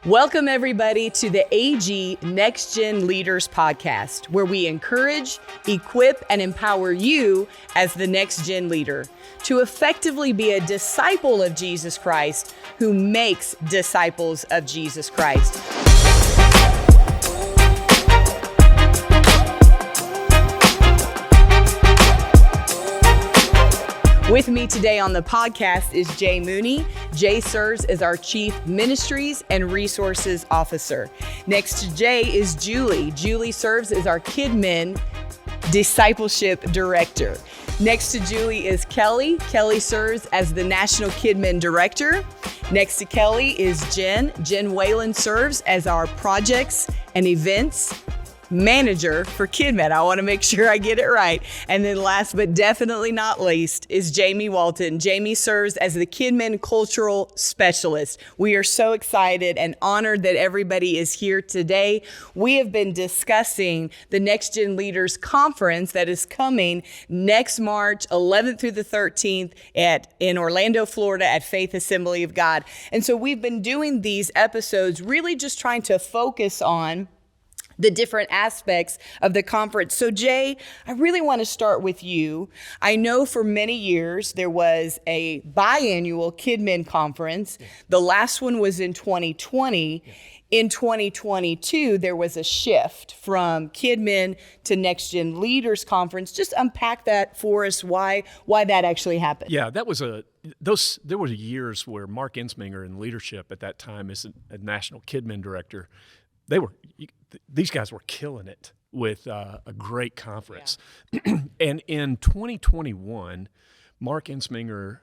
Welcome, everybody, to the AG Next Gen Leaders podcast, where we encourage, equip, and empower you as the next gen leader to effectively be a disciple of Jesus Christ who makes disciples of Jesus Christ. With me today on the podcast is Jay Mooney. Jay serves as our Chief Ministries and Resources Officer. Next to Jay is Julie. Julie serves as our KidMin Discipleship Director. Next to Julie is Kelly. Kelly serves as the National KidMin Director. Next to Kelly is Jen. Jen Whalen serves as our Projects and Events Manager for KidMin. I want to make sure I get it right. And then last but definitely not least is Jamie Walton. Jamie serves as the KidMin Cultural Specialist. We are so excited and honored that everybody is here today. We have been discussing the Next Gen Leaders Conference that is coming next March 11th through the 13th in Orlando, Florida at Faith Assembly of God. And so we've been doing these episodes really just trying to focus on the different aspects of the conference. So Jay, I really want to start with you. I know for many years there was a biannual KidMin conference. Yeah. The last one was in 2020. Yeah. In 2022, there was a shift from KidMin to Next Gen Leaders Conference. Just unpack that for us, why that actually happened. Yeah, there were years where Mark Ensminger in leadership at that time as a national KidMin director, these guys were killing it with a great conference. Yeah. And in 2021, Mark Ensminger,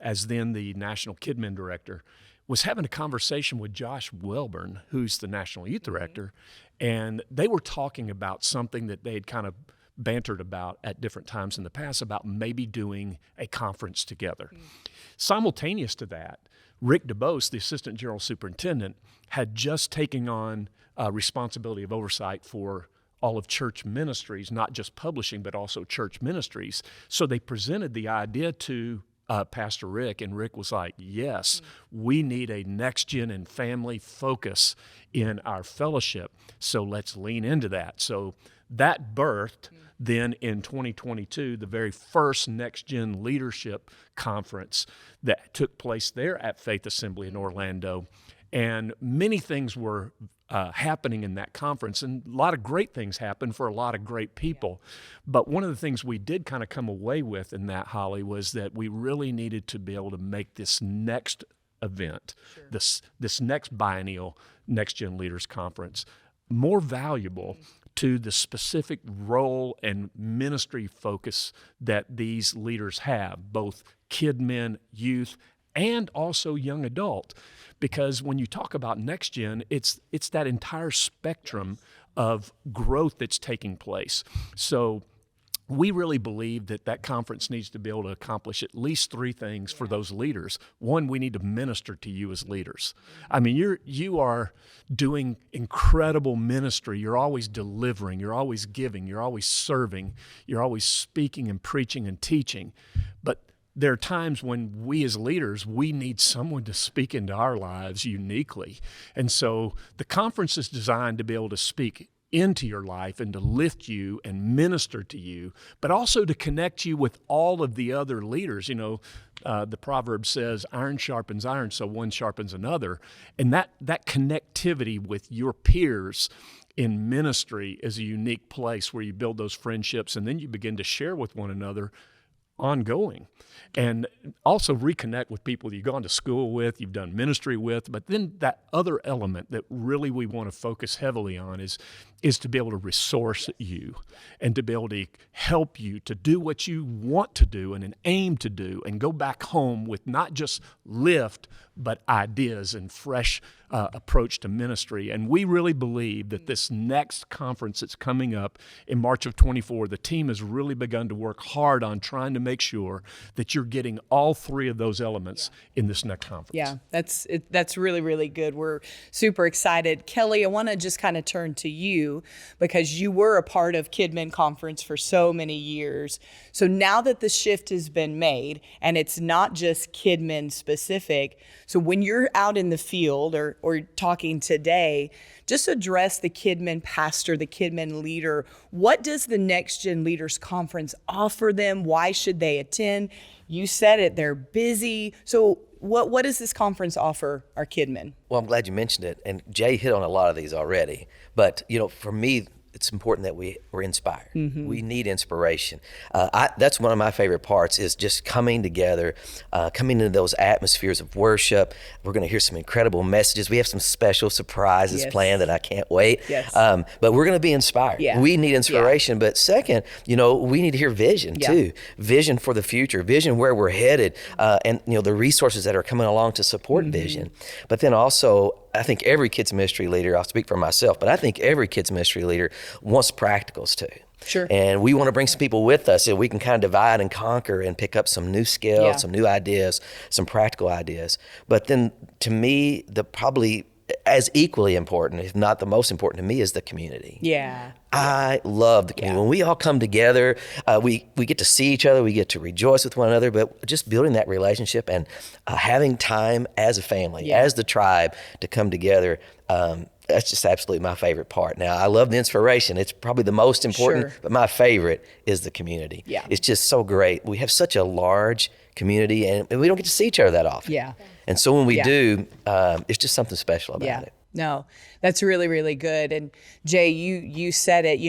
as then the National KidMin Director, was having a conversation with Josh Welburn, who's the National Youth Director, and they were talking about something that they had kind of bantered about at different times in the past about maybe doing a conference together. Mm. Simultaneous to that, Rick DeBose, the Assistant General Superintendent, had just taken on responsibility of oversight for all of church ministries, not just publishing, but also church ministries. So they presented the idea to Pastor Rick, and Rick was like, yes, we need a next-gen and family focus in our fellowship, so let's lean into that. So that birthed then in 2022, the very first Next Gen Leadership Conference that took place there at Faith Assembly in Orlando. And many things were happening in that conference, and a lot of great things happened for a lot of great people. But one of the things we did kind of come away with in that, Holly, was that we really needed to be able to make this next event, sure, this next biennial Next Gen Leaders Conference, more valuable to the specific role and ministry focus that these leaders have, both KidMin, youth, and also young adult. Because when you talk about Next Gen, it's that entire spectrum of growth that's taking place. So we really believe that conference needs to be able to accomplish at least three things for those leaders. One, we need to minister to you as leaders. I mean, you are doing incredible ministry. You're always delivering. You're always giving. You're always serving. You're always speaking and preaching and teaching. But there are times when we as leaders, we need someone to speak into our lives uniquely. And so the conference is designed to be able to speak into your life and to lift you and minister to you, but also to connect you with all of the other leaders. You know, the proverb says, iron sharpens iron, so one sharpens another. And that connectivity with your peers in ministry is a unique place where you build those friendships and then you begin to share with one another ongoing, and also reconnect with people you've gone to school with, you've done ministry with. But then that other element that really we want to focus heavily on is to be able to resource you and to be able to help you to do what you want to do and aim to do and go back home with not just lift, but ideas and fresh approach to ministry. And we really believe that this next conference that's coming up in March of 24, the team has really begun to work hard on trying to make sure that you're getting all three of those elements in this next conference. Yeah, that's really, really good. We're super excited. Kelly, I want to just kind of turn to you because you were a part of KidMin Conference for so many years. So now that the shift has been made and it's not just KidMin specific, So when you're out in the field or talking today, just address the KidMin pastor, the KidMin leader. What does the Next Gen Leaders Conference offer them? Why should they attend? You said it, they're busy. So what does this conference offer our KidMin? Well, I'm glad you mentioned it. And Jay hit on a lot of these already. But, for me, it's important that we're inspired. We need inspiration. That's one of my favorite parts is just coming together, coming into those atmospheres of worship. We're going to hear some incredible messages. We have some special surprises planned that I can't wait. Yes. But we're going to be inspired. Yeah. We need inspiration. But second, we need to hear vision too. Vision for the future, vision where we're headed, and the resources that are coming along to support vision. But then also, I think every kids ministry leader, I'll speak for myself, but I think every kids ministry leader wants practicals too. Sure. And we want to bring some people with us so we can kind of divide and conquer and pick up some new skills, some new ideas, some practical ideas. But then to me, the probably as equally important, if not the most important to me, is the community. Yeah. I love the community. When we all come together, we get to see each other, we get to rejoice with one another, but just building that relationship and having time as a family, as the tribe to come together, that's just absolutely my favorite part. Now, I love the inspiration. It's probably the most important, but my favorite is the community. Yeah. It's just so great. We have such a large community, and we don't get to see each other that often. Yeah. And so when we do, it's just something special about it. No, that's really, really good. And Jay, you said it,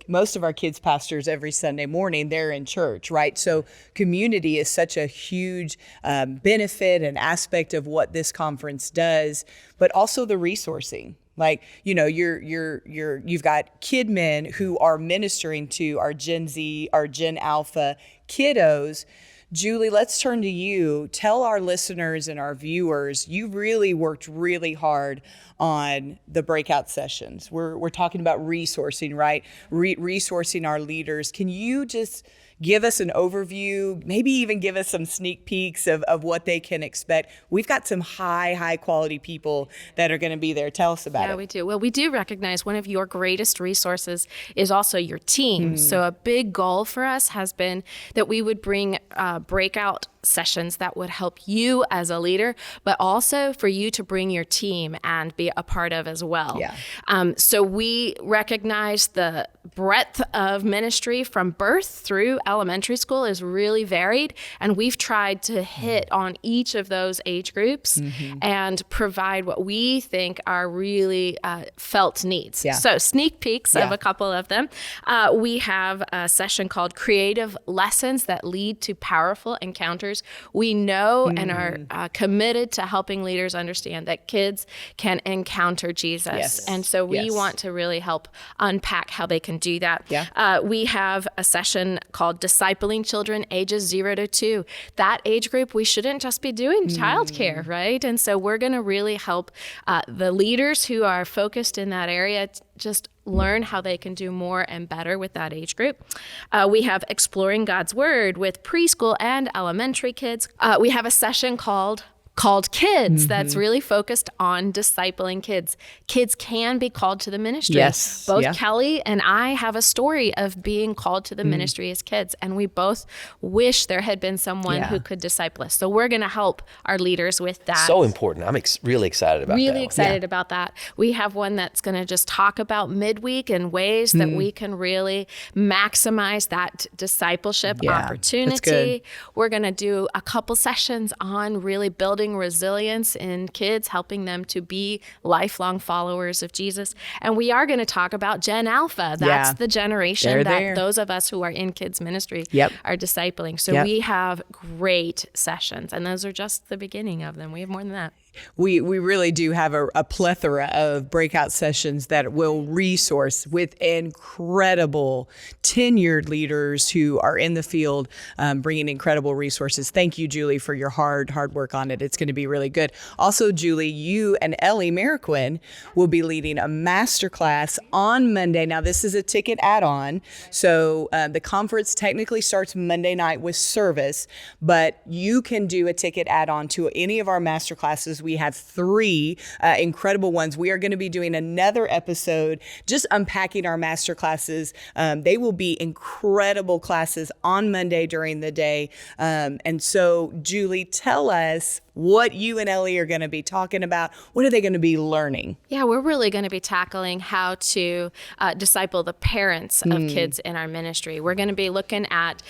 most of our kids pastors every Sunday morning, they're in church, right? So community is such a huge benefit and aspect of what this conference does, but also the resourcing. Like, you've got KidMin who are ministering to our Gen Z, our Gen Alpha kiddos. Julie, let's turn to you. Tell our listeners and our viewers, you really worked really hard on the breakout sessions. We're talking about resourcing, right? Resourcing our leaders. Can you just give us an overview, maybe even give us some sneak peeks of what they can expect? We've got some high quality people that are going to be there. Tell us about it. Yeah, we do. Well, we do recognize one of your greatest resources is also your team. So a big goal for us has been that we would bring breakout sessions that would help you as a leader, but also for you to bring your team and be a part of as well. Yeah. So we recognize the breadth of ministry from birth through elementary school is really varied, and we've tried to hit on each of those age groups and provide what we think are really felt needs. Yeah. So sneak peeks of a couple of them. We have a session called Creative Lessons that Lead to Powerful Encounters. We know and are committed to helping leaders understand that kids can encounter Jesus. Yes. And so we Yes. want to really help unpack how they can do that. Yeah. We have a session called Discipling Children ages 0 to 2. That age group, we shouldn't just be doing childcare, right? And so we're going to really help the leaders who are focused in that area just learn how they can do more and better with that age group. We have Exploring God's Word with preschool and elementary kids. We have a session called Kids that's really focused on discipling kids. Kids can be called to the ministry. Yes. Both Yeah. Kelly and I have a story of being called to the ministry as kids, and we both wish there had been someone who could disciple us. So we're going to help our leaders with that. So important. I'm really excited about that. Really excited about that. We have one that's going to just talk about midweek and ways that we can really maximize that discipleship Yeah, that's opportunity. good. We're going to do a couple sessions on really building resilience in kids, helping them to be lifelong followers of Jesus. And we are going to talk about Gen Alpha. That's the generation They're that there. those of us who are in kids ministry Yep. are discipling. So Yep. we have great sessions, and those are just the beginning of them. We have more than that. We really do have a plethora of breakout sessions that will resource with incredible tenured leaders who are in the field, bringing incredible resources. Thank you, Julie, for your hard work on it. It's going to be really good. Also, Julie, you and Ellie Mariquin will be leading a masterclass on Monday. Now, this is a ticket add-on, so the conference technically starts Monday night with service, but you can do a ticket add-on to any of our masterclasses. We have 3 incredible ones. We are going to be doing another episode just unpacking our master classes. They will be incredible classes on Monday during the day. And so, Julie, tell us what you and Ellie are going to be talking about. What are they going to be learning? Yeah, we're really going to be tackling how to disciple the parents of kids in our ministry. We're going to be looking at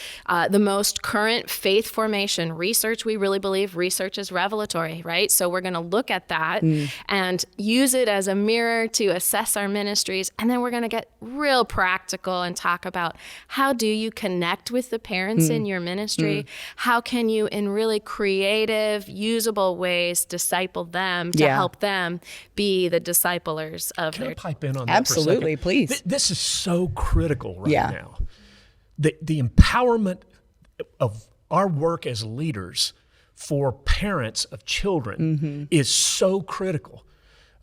the most current faith formation research. We really believe research is revelatory, right? So we're going to look at that and use it as a mirror to assess our ministries. And then we're going to get real practical and talk about how do you connect with the parents in your ministry? How can you, in really creative, usable ways, disciple them to help them be the disciplers of Can their I pipe in on that Absolutely, for a second? please. This is so critical right Yeah. now. The empowerment of our work as leaders for parents of children is so critical.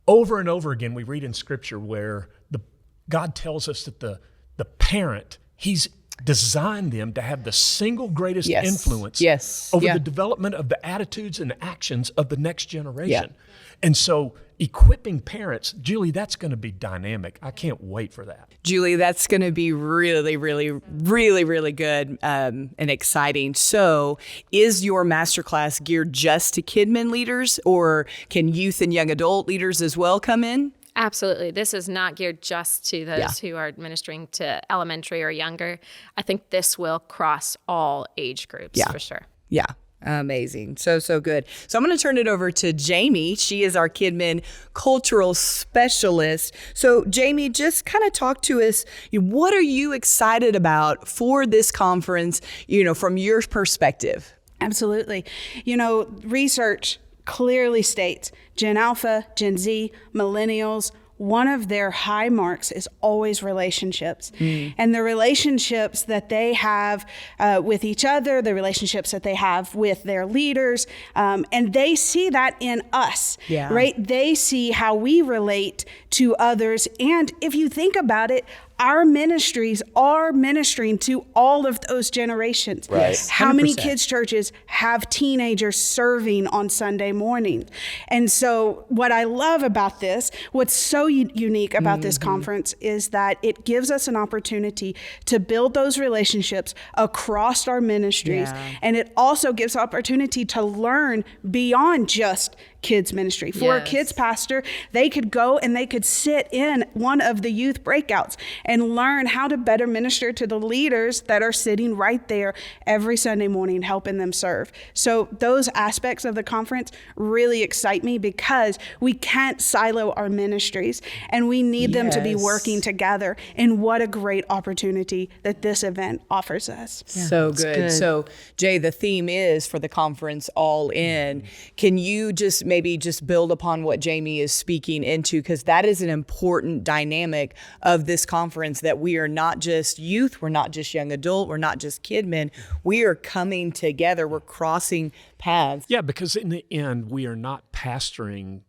Over and over again, we read in Scripture where God tells us that the parent, He's designed them to have the single greatest influence over the development of the attitudes and actions of the next generation. And so equipping parents, Julie, that's going to be dynamic. I can't wait for that. Julie, that's going to be really, really, really, really good and exciting. So is your masterclass geared just to KidMin leaders, or can youth and young adult leaders as well come in? Absolutely. This is not geared just to those who are ministering to elementary or younger. I think this will cross all age groups for sure. Yeah. Amazing. So good. So I'm going to turn it over to Jamie. She is our KidMin cultural specialist. So Jamie, just kind of talk to us. What are you excited about for this conference, from your perspective? Absolutely. Research clearly states Gen Alpha, Gen Z, millennials, one of their high marks is always relationships. And the relationships that they have with each other, the relationships that they have with their leaders, and they see that in us, right? They see how we relate to others. And if you think about it, our ministries are ministering to all of those generations. Right. Yes, how many 100%. kids' churches have teenagers serving on Sunday morning? And so what I love about this, what's so unique about this conference is that it gives us an opportunity to build those relationships across our ministries. And it also gives opportunity to learn beyond just kids ministry. For a kids pastor, they could go and they could sit in one of the youth breakouts and learn how to better minister to the leaders that are sitting right there every Sunday morning helping them serve. So those aspects of the conference really excite me because we can't silo our ministries and we need them to be working together. And what a great opportunity that this event offers us. So good. So Jay, the theme is for the conference all in. Can you maybe just build upon what Jamie is speaking into? Because that is an important dynamic of this conference, that we are not just youth, we're not just young adult, we're not just KidMin. We are coming together, we're crossing paths. Yeah, because in the end, we are not pastoring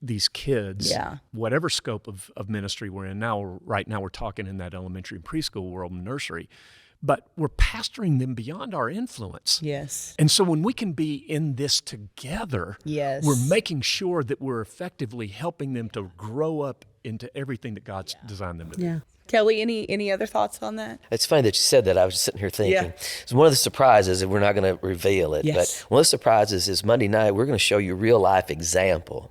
these kids, whatever scope of ministry we're in now. Right now, we're talking in that elementary and preschool world and nursery, but we're pastoring them beyond our influence. Yes. And so when we can be in this together, we're making sure that we're effectively helping them to grow up into everything that God's designed them to be. Kelly, any other thoughts on that? It's funny that you said that. I was just sitting here thinking. So one of the surprises, and we're not going to reveal it, but one of the surprises is Monday night, we're going to show you a real life example.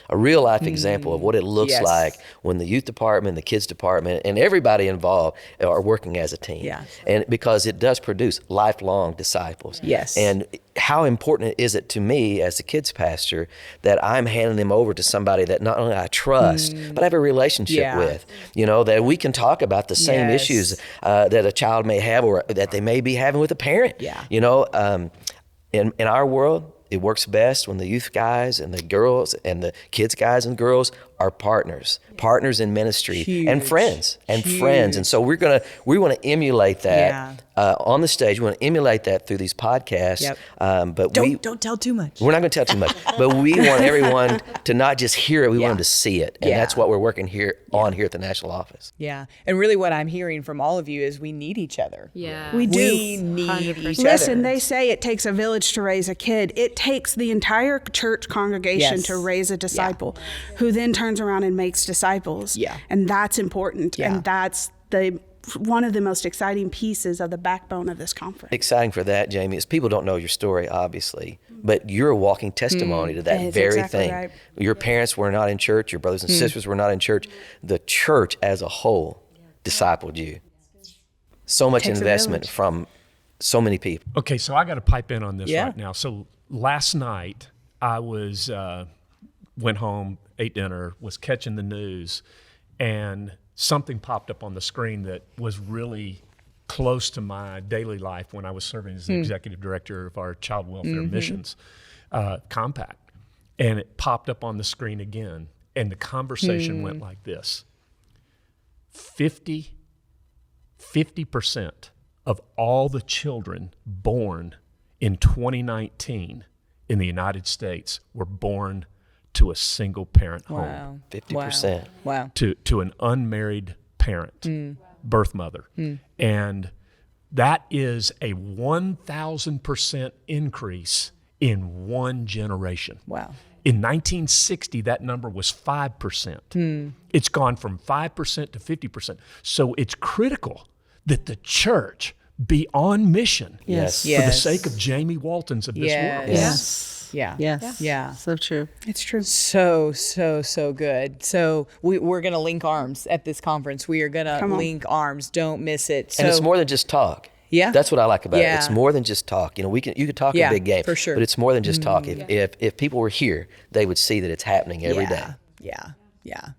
A real life example of what it looks like when the youth department, the kids department, and everybody involved are working as a team. And because it does produce lifelong disciples. And how important is it to me as a kids pastor that I'm handing them over to somebody that not only I trust, but I have a relationship with, that we can talk about the same issues that a child may have or that they may be having with a parent. In our world, it works best when the youth guys and the girls and the kids guys and girls are partners in ministry and friends. And so we want to emulate that on the stage. We want to emulate that through these podcasts. But don't tell too much. We're not going to tell too much, but we want everyone to not just hear it. We want them to see it. And that's what we're working here at the national office. And really what I'm hearing from all of you is we need each other. We do. We need each other. Listen, they say it takes a village to raise a kid. It takes the entire church congregation to raise a disciple who then turns around and makes disciples. And that's important. And that's one of the most exciting pieces of the backbone of this conference. Exciting for that, Jamie, is people don't know your story, obviously, but you're a walking testimony to that That's very exactly thing. right. Your parents were not in church. Your brothers and sisters were not in church. The church as a whole discipled you. So much Takes a investment village. from so many people. Okay, so I got to pipe in on this Yeah. right now. So last night I was went home, ate dinner, was catching the news, and something popped up on the screen that was really close to my daily life when I was serving as the executive director of our child welfare missions compact. And it popped up on the screen again, and the conversation went like this: 50% of all the children born in 2019 in the United States were born to a single parent home, Wow. 50%. Wow. to an unmarried parent, birth mother. And that is a 1,000% increase in one generation. Wow. In 1960, that number was 5%. It's gone from 5% to 50%. So it's critical that the church be on mission Yes. for the Yes. sake of Jamie Waltons of this world. Yes. Yeah. Yes. Yeah. So true. It's true. So good. So we're going to link arms at this conference. We are going to Come on. link arms. Don't miss it. So, And it's more than just talk. Yeah. That's what I like about Yeah. it. It's more than just talk. You know, you could talk Yeah, a big game, for sure. but it's more than just talk. If people were here, they would see that it's happening every day. Yeah.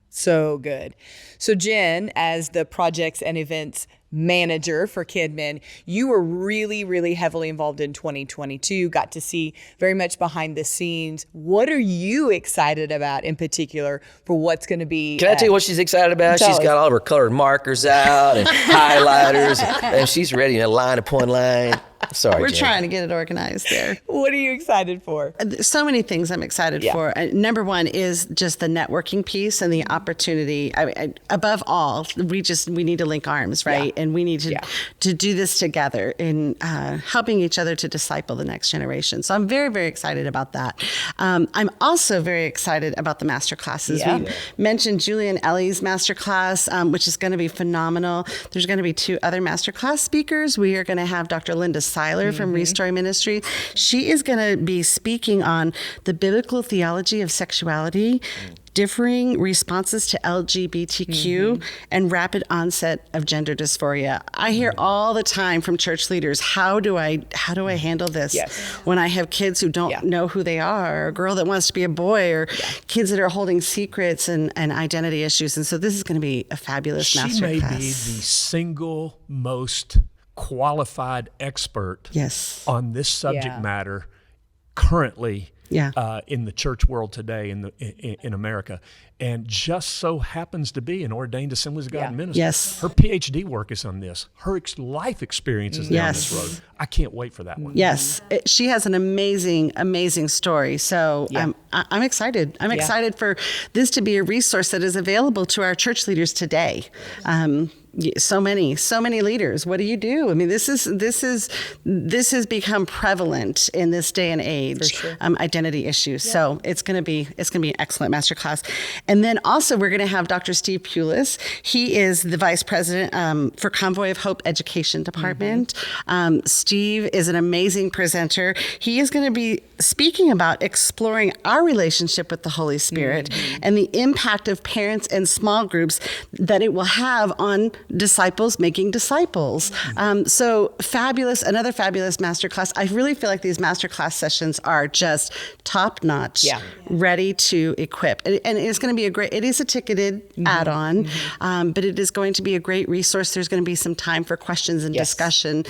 So good. So Jen, as the projects and events manager for KidMin, you were really, really heavily involved in 2022, got to see very much behind the scenes. What are you excited about in particular for what's going to be? Can I tell you what she's excited about? Tell She's us. got all of her colored markers out and highlighters, and she's ready to line upon line. Sorry, We're Jen. trying to get it organized there. What are you excited for? So many things I'm excited Yeah. for. Number one is just the networking piece and the opportunity. Above all, we need to link arms, right? Yeah. And we need to Yeah. to do this together in helping each other to disciple the next generation. So I'm very, very excited about that. I'm also very excited about the master classes. Yeah. We mentioned Julie and Ellie's master class, which is going to be phenomenal. There's going to be 2 other master class speakers. We are going to have Dr. Linda Seiler from Restore Ministry. She is going to be speaking on the biblical theology of sexuality, differing responses to LGBTQ, and rapid onset of gender dysphoria. I hear all the time from church leaders, how do I handle this Yes. when I have kids who don't Yeah. know who they are, or a girl that wants to be a boy, or kids that are holding secrets and identity issues. And so this is going to be a fabulous She master may class. be the single most qualified expert Yes. on this subject Yeah. matter currently Yeah. in the church world today in America, and just so happens to be an ordained Assemblies of God Yeah. minister. Yes. Her PhD work is on this. Her life experience is down Yes. this road. I can't wait for that one. Yes, she has an amazing story. So I'm excited. I'm excited for this to be a resource that is available to our church leaders today. So many leaders. What do you do? I mean, this has become prevalent in this day and age. Identity issues. So it's going to be an excellent masterclass. And then also we're going to have Dr. Steve Pulis. He is the vice president for Convoy of Hope Education Department. Steve is an amazing presenter. He is going to be speaking about exploring our relationship with the Holy Spirit and the impact of parents and small groups that it will have on disciples making disciples. So fabulous, another fabulous masterclass. I really feel like these masterclass sessions are just top notch, ready to equip. And it's going to be it is a ticketed add-on, but it is going to be a great resource. There's going to be some time for questions and discussion,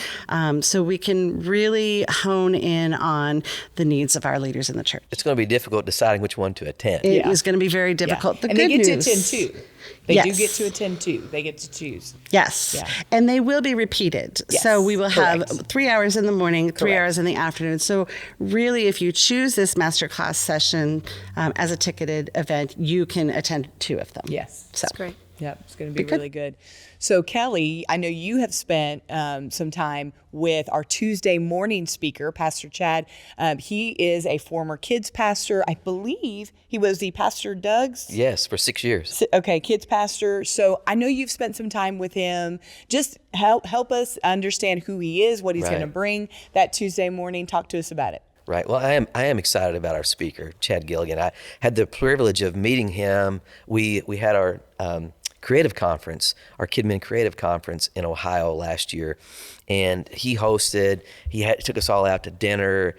so we can really hone in on the needs of our leaders in the church. It's going to be difficult deciding which one to attend. It is going to be very difficult. The and good they get news, to attend too. They do Yes. get to attend too. They get to choose. Yes. Yeah. And they will be repeated. Yes, So we will have correct. 3 hours in the morning, 3 Correct. hours in the afternoon. So really, if you choose this masterclass session as a ticketed event, you can attend 2 of them. Yes. So Great. Yep, it's going to be Good. really good. So Kelly, I know you have spent some time with our Tuesday morning speaker, Pastor Chad. He is a former kids pastor. I believe he was the Pastor Doug's. Yes, for 6 years. Okay, kids pastor. So I know you've spent some time with him. Just help us understand who he is, what he's Right. going to bring that Tuesday morning. Talk to us about it. Right. Well, I am excited about our speaker, Chad Gilligan. I had the privilege of meeting him. We had our creative conference, our KidMin Creative Conference in Ohio last year, and he hosted. Took us all out to dinner.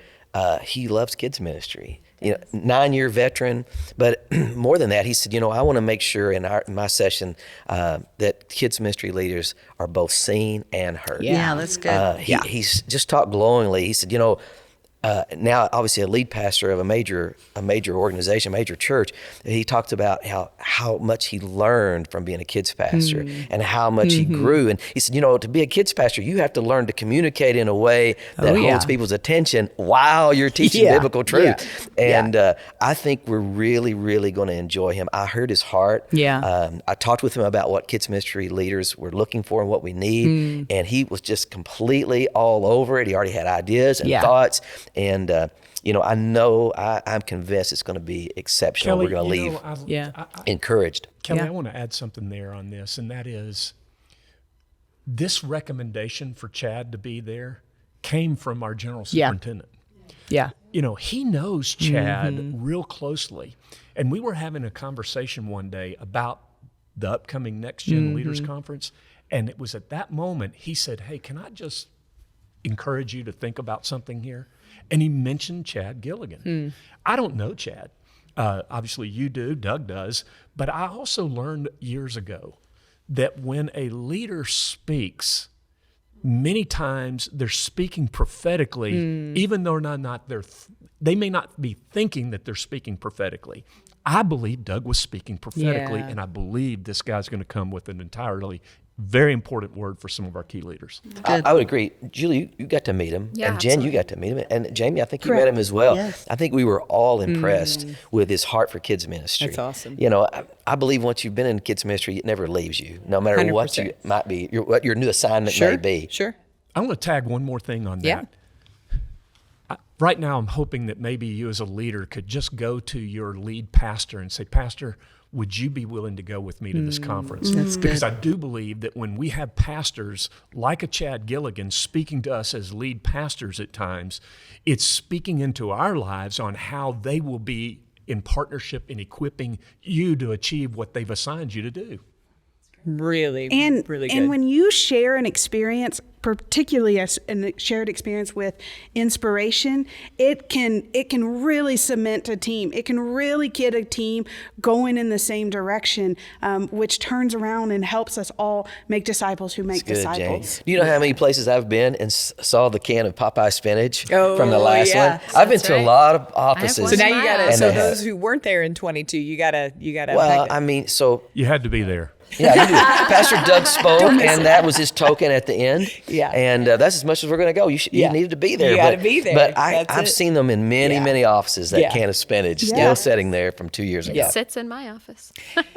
He loves kids ministry. 9-year veteran, but more than that, he said, I want to make sure in my session that kids ministry leaders are both seen and heard. Yeah, that's good. He's just talked glowingly. He said, now obviously a lead pastor of a major organization, major church, he talked about how much he learned from being a kids pastor and how much he grew. And he said, to be a kids pastor, you have to learn to communicate in a way that holds people's attention while you're teaching biblical truth. And I think we're really, really going to enjoy him. I heard his heart. I talked with him about what kids ministry leaders were looking for and what we need. And he was just completely all over it. He already had ideas and thoughts. And, I'm convinced it's going to be exceptional. Kelly, we're going to leave encouraged. Kelly, I want to add something there on this, and that is this recommendation for Chad to be there came from our general superintendent. Yeah. He knows Chad real closely. And we were having a conversation one day about the upcoming Next Gen Leaders Conference. And it was at that moment he said, hey, can I just encourage you to think about something here? And he mentioned Chad Gilligan. I don't know Chad. Obviously you do, Doug does. But I also learned years ago that when a leader speaks, many times they're speaking prophetically, even though they may not be thinking that they're speaking prophetically. I believe Doug was speaking prophetically, and I believe this guy's going to come with an entirely very important word for some of our key leaders. I would agree. Julie, you got to meet him. Yeah, and Jen, absolutely. you got to meet him. And Jamie, I think you met him as well. Yes. I think we were all impressed with his heart for kids ministry. That's awesome. I believe once you've been in kids ministry, it never leaves you, no matter what 100%. you might be, what your new assignment may be. Sure. I'm going to tag one more thing on Yeah. that. Right now, I'm hoping that maybe you as a leader could just go to your lead pastor and say, Pastor, would you be willing to go with me to this conference? That's Because good. I do believe that when we have pastors like a Chad Gilligan speaking to us as lead pastors at times, it's speaking into our lives on how they will be in partnership in equipping you to achieve what they've assigned you to do. Really, And really good. and when you share an experience, particularly a shared experience with inspiration, it can really cement a team. It can really get a team going in the same direction, which turns around and helps us all make disciples who make Good, Jane. disciples. Do you know how many places I've been and saw the can of Popeye spinach Oh, from the last yeah. one? I've been That's to a right. lot of offices. so now you gotta. And So they have- those who weren't there in 22, you gotta. Well, unpack it. I mean, so You had to be there. yeah, you do. Pastor Doug spoke, and that was his token at the end. Yeah. And that's as much as we're going to go. You needed to be there. You gotta be there. But That's I've it. seen them in many, Yeah. many offices, that Yeah. can of spinach still Yes. sitting there from 2 years ago. It sits in my office.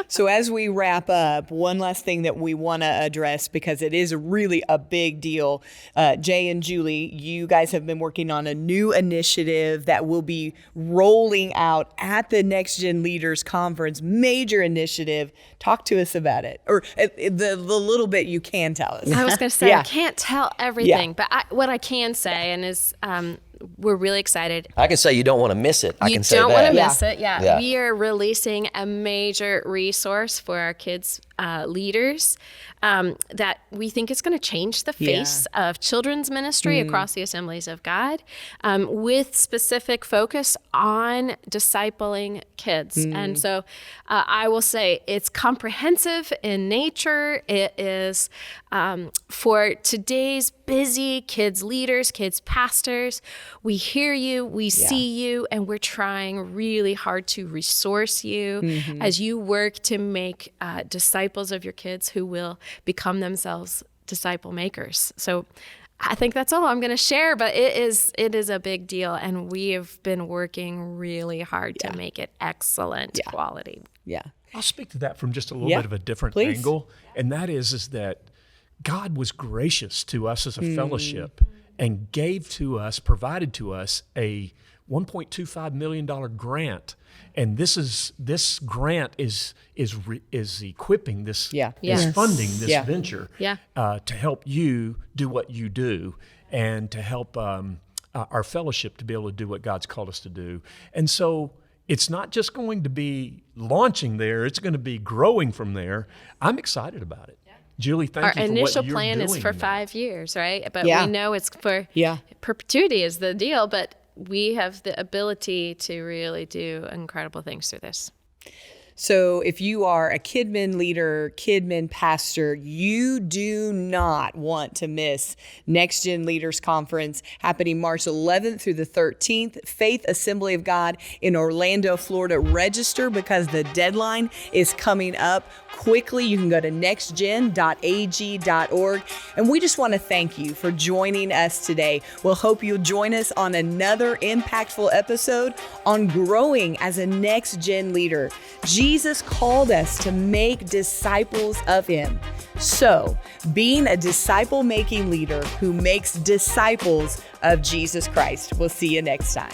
So as we wrap up, one last thing that we want to address, because it is really a big deal. Jay and Julie, you guys have been working on a new initiative that will be rolling out at the Next Gen Leaders Conference. Major initiative. Talk to us about it, or the little bit you can tell us. I was going to say, Yeah. I can't tell everything, but what I can say, and is we're really excited. I can say you don't want to miss it. I You can say don't that. want to miss it. Yeah. Yeah. We are releasing a major resource for our kids' leaders that we think is going to change the face of children's ministry across the Assemblies of God, with specific focus on discipling kids. And so I will say it's comprehensive in nature. It is for today's busy kids leaders, kids pastors. We hear you, we see you, and we're trying really hard to resource you as you work to make disciples of your kids who will become themselves disciple makers. So I think that's all I'm going to share, but it is a big deal, and we have been working really hard to make it excellent quality. Yeah. I'll speak to that from just a little Yeah, bit of a different please. angle, and that is that God was gracious to us as a fellowship and provided to us a $1.25 million grant, and this grant is equipping this, Yeah. is Yes. funding this Yeah. venture, Yeah. to help you do what you do, and to help our fellowship to be able to do what God's called us to do. And so it's not just going to be launching there, it's going to be growing from there. I'm excited about it. Julie, thank you for what you're doing. Our initial plan is for 5 years, right? But Yeah. we know it's for perpetuity is the deal, but we have the ability to really do incredible things through this. So if you are a KidMin leader, KidMin pastor, you do not want to miss Next Gen Leaders Conference happening March 11th through the 13th, Faith Assembly of God in Orlando, Florida. Register because the deadline is coming up quickly. You can go to nextgen.ag.org. And we just want to thank you for joining us today. We'll hope you'll join us on another impactful episode on growing as a Next Gen leader. Jesus called us to make disciples of him. So, being a disciple-making leader who makes disciples of Jesus Christ. We'll see you next time.